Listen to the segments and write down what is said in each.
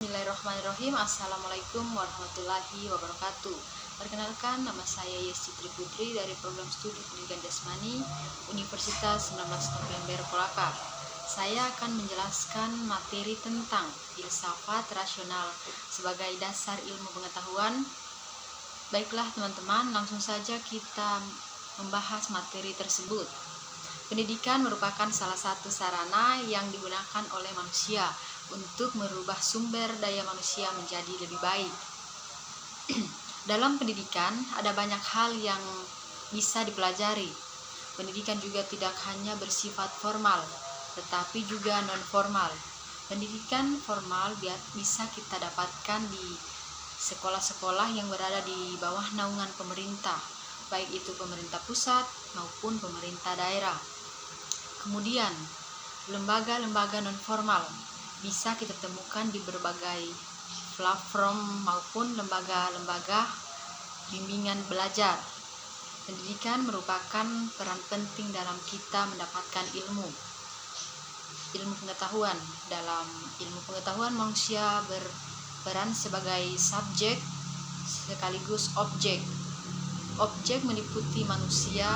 Bismillahirrahmanirrahim. Assalamualaikum warahmatullahi wabarakatuh. Perkenalkan, nama saya Yesi Triputri dari Program Studi Pendidikan Jasmani Universitas 19 November Kolaka. Saya akan menjelaskan materi tentang filsafat rasional sebagai dasar ilmu pengetahuan. Baiklah teman-teman, langsung saja kita membahas materi tersebut. Pendidikan merupakan salah satu sarana yang digunakan oleh manusia untuk merubah sumber daya manusia menjadi lebih baik. Dalam pendidikan ada banyak hal yang bisa dipelajari. Pendidikan juga tidak hanya bersifat formal, tetapi juga non-formal. Pendidikan formal bisa kita dapatkan di sekolah-sekolah yang berada di bawah naungan pemerintah, baik itu pemerintah pusat maupun pemerintah daerah. Kemudian, lembaga-lembaga non-formal bisa kita temukan di berbagai platform maupun lembaga-lembaga bimbingan belajar. Pendidikan merupakan peran penting dalam kita mendapatkan ilmu pengetahuan. Dalam ilmu pengetahuan, manusia berperan sebagai subjek sekaligus objek. Objek meliputi manusia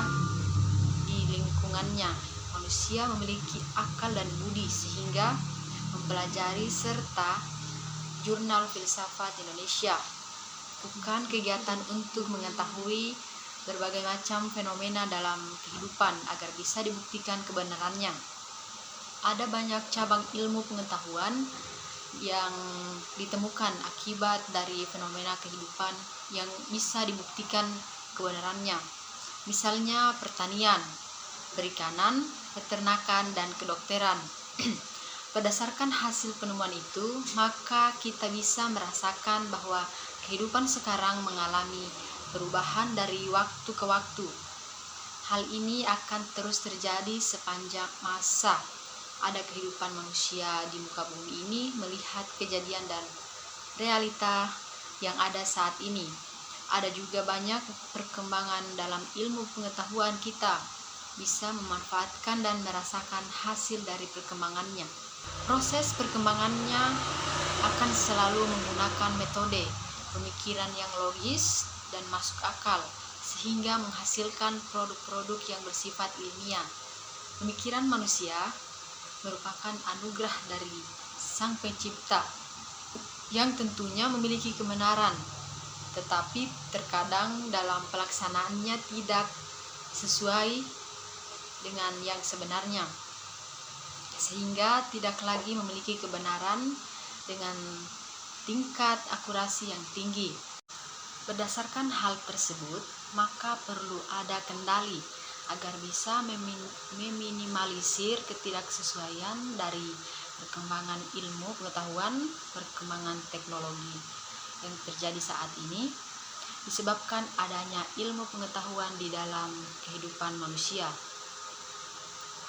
di lingkungannya. Manusia memiliki akal dan budi sehingga mempelajari serta Jurnal Filsafat Indonesia bukan kegiatan untuk mengetahui berbagai macam fenomena dalam kehidupan agar bisa dibuktikan kebenarannya. Ada banyak cabang ilmu pengetahuan yang ditemukan akibat dari fenomena kehidupan yang bisa dibuktikan kebenarannya. Misalnya pertanian, perikanan, peternakan, dan kedokteran. Berdasarkan hasil penemuan itu, maka kita bisa merasakan bahwa kehidupan sekarang mengalami perubahan dari waktu ke waktu. Hal ini akan terus terjadi sepanjang masa ada kehidupan manusia di muka bumi ini, melihat kejadian dan realita yang ada saat ini. Ada juga banyak perkembangan dalam ilmu pengetahuan, kita bisa memanfaatkan dan merasakan hasil dari perkembangannya. Proses perkembangannya akan selalu menggunakan metode pemikiran yang logis dan masuk akal sehingga menghasilkan produk-produk yang bersifat ilmiah. Pemikiran manusia merupakan anugerah dari Sang Pencipta yang tentunya memiliki kebenaran, tetapi terkadang dalam pelaksanaannya tidak sesuai dengan yang sebenarnya, sehingga tidak lagi memiliki kebenaran dengan tingkat akurasi yang tinggi. Berdasarkan hal tersebut, maka perlu ada kendali agar bisa meminimalisir ketidaksesuaian dari perkembangan ilmu pengetahuan, perkembangan teknologi yang terjadi saat ini disebabkan adanya ilmu pengetahuan di dalam kehidupan manusia.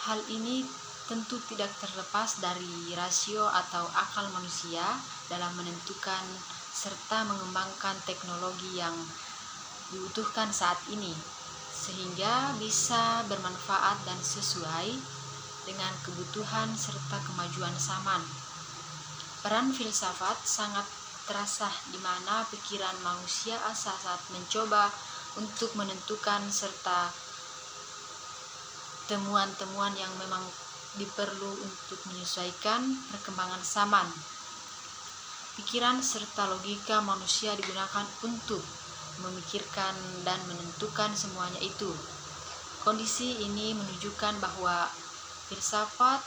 Hal ini tentu tidak terlepas dari rasio atau akal manusia dalam menentukan serta mengembangkan teknologi yang dibutuhkan saat ini, sehingga bisa bermanfaat dan sesuai dengan kebutuhan serta kemajuan zaman. Peran filsafat sangat terasa di mana pikiran manusia saat mencoba untuk menentukan serta temuan-temuan yang memang diperlu untuk menyesuaikan perkembangan zaman. Pikiran serta logika manusia digunakan untuk memikirkan dan menentukan semuanya itu. Kondisi ini menunjukkan bahwa filsafat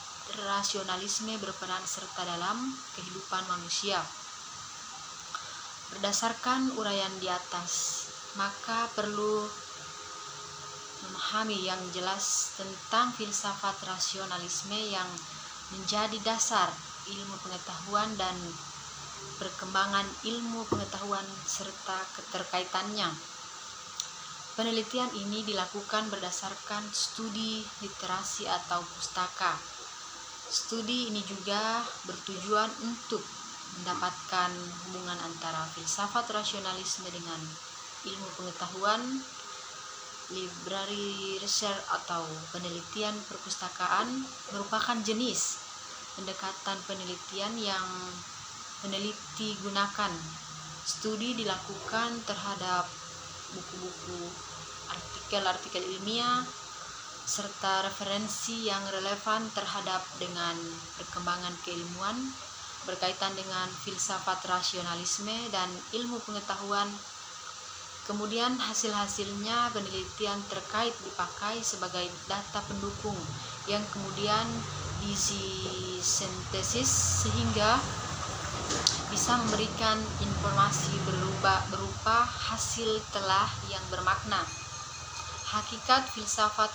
rasionalisme berperan serta dalam kehidupan manusia. Berdasarkan uraian di atas, maka perlu memahami yang jelas tentang filsafat rasionalisme yang menjadi dasar ilmu pengetahuan dan perkembangan ilmu pengetahuan serta keterkaitannya. Penelitian ini dilakukan berdasarkan studi literasi atau pustaka. Studi ini juga bertujuan untuk mendapatkan hubungan antara filsafat rasionalisme dengan ilmu pengetahuan. Library research atau penelitian perpustakaan merupakan jenis pendekatan penelitian yang meneliti gunakan. Studi dilakukan terhadap buku-buku, artikel-artikel ilmiah, serta referensi yang relevan terhadap dengan perkembangan keilmuan berkaitan dengan filsafat rasionalisme dan ilmu pengetahuan. Kemudian hasil-hasilnya penelitian terkait dipakai sebagai data pendukung yang kemudian disintesis sehingga bisa memberikan informasi berupa hasil telah yang bermakna. Hakikat filsafat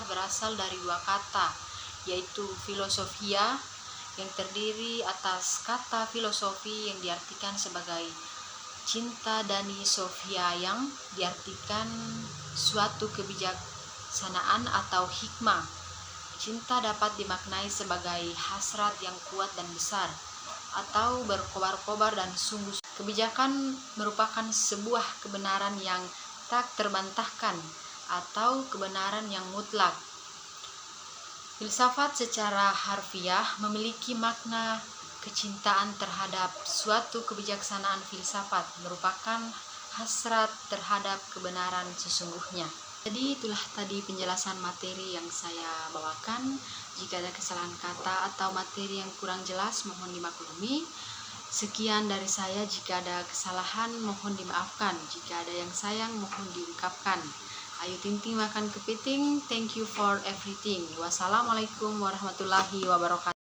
berasal dari dua kata, yaitu filosofia yang terdiri atas kata filosofi yang diartikan sebagai cinta, dan sofia yang diartikan suatu kebijaksanaan atau hikmah. Cinta dapat dimaknai sebagai hasrat yang kuat dan besar, atau berkobar-kobar dan sungguh. Kebijakan merupakan sebuah kebenaran yang tak terbantahkan atau kebenaran yang mutlak. Filsafat secara harfiah memiliki makna kecintaan terhadap suatu kebijaksanaan. Filsafat merupakan hasrat terhadap kebenaran sesungguhnya. Jadi itulah tadi penjelasan materi yang saya bawakan. Jika ada kesalahan kata atau materi yang kurang jelas, mohon dimaklumi. Sekian dari saya. Jika ada kesalahan, mohon dimaafkan. Jika ada yang sayang, mohon diungkapkan. Ayo ting-ting makan kepiting. Thank you for everything. Wassalamualaikum warahmatullahi wabarakatuh.